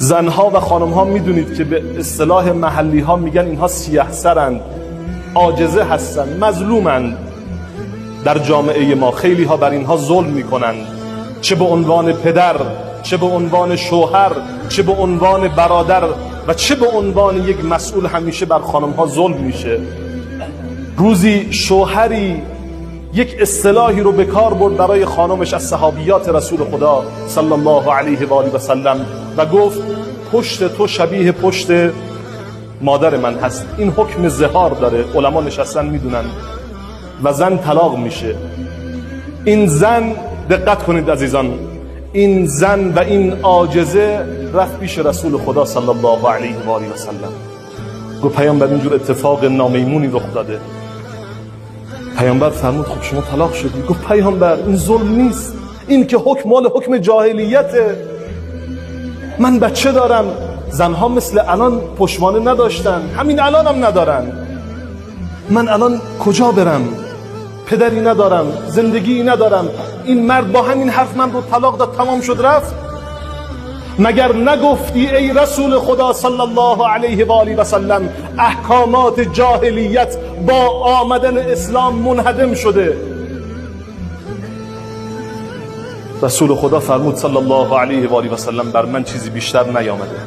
زنها و خانمها میدونید که به اصطلاح محلی ها میگن اینها سیه سرند، عاجزه هستند، مظلومند. در جامعه ما خیلی ها بر اینها ظلم میکنند، چه به عنوان پدر، چه به عنوان شوهر، چه به عنوان برادر و چه به عنوان یک مسئول. همیشه بر خانمها ظلم میشه. روزی شوهری یک اصطلاحی رو به کار برد برای خانمش از صحابیات رسول خدا صلی الله علیه و آله و سلم و گفت پشت تو شبیه پشت مادر من هست. این حکم زهار داره، علما نشستن میدونن و زن طلاق میشه. این زن، دقت کنید عزیزان، این زن و این عاجزه رفت پیش رسول خدا صلی الله علیه و آله و سلم، گفت پیامبر اینجور اتفاق نامیمونی رخ داده. پیامبر فرمود خب شما طلاق شدی؟ گفت پیامبر این ظلم نیست، این که حکم مال حکم جاهلیته. من بچه دارم، زنها مثل الان پشتوانه نداشتن، همین الانم ندارن. من الان کجا برم؟ پدری ندارم، زندگی ندارم. این مرد با همین حرف من رو طلاق داد، تمام شد رفت. مگر نگفتی ای رسول خدا صلی الله علیه و آله و سلم احکامات جاهلیت با آمدن اسلام منهدم شده؟ رسول خدا فرمود صلی الله علیه و آله و سلم بر من چیزی بیشتر نیامده.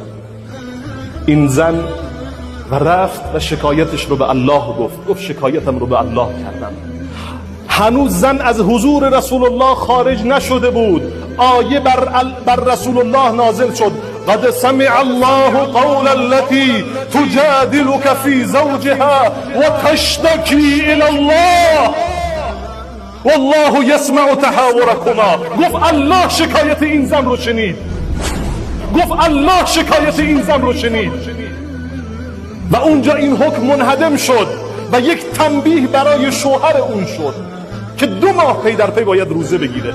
این زن و رفت و شکایتش رو به الله گفت شکایتم رو به الله کردم. هنوز زن از حضور رسول الله خارج نشده بود، آیه بر رسول الله نازل شد قد سمع الله قول التي تجادلك في زوجها وتشتكي الى الله والله يسمع تحاوركما. گفت الله شکایت این زن رو شنید، گفت الله شکایت این زن رو شنید و اونجا این حکم منهدم شد و یک تنبیه برای شوهر اون شد که 2 ماه پی در پی باید روزه بگیره.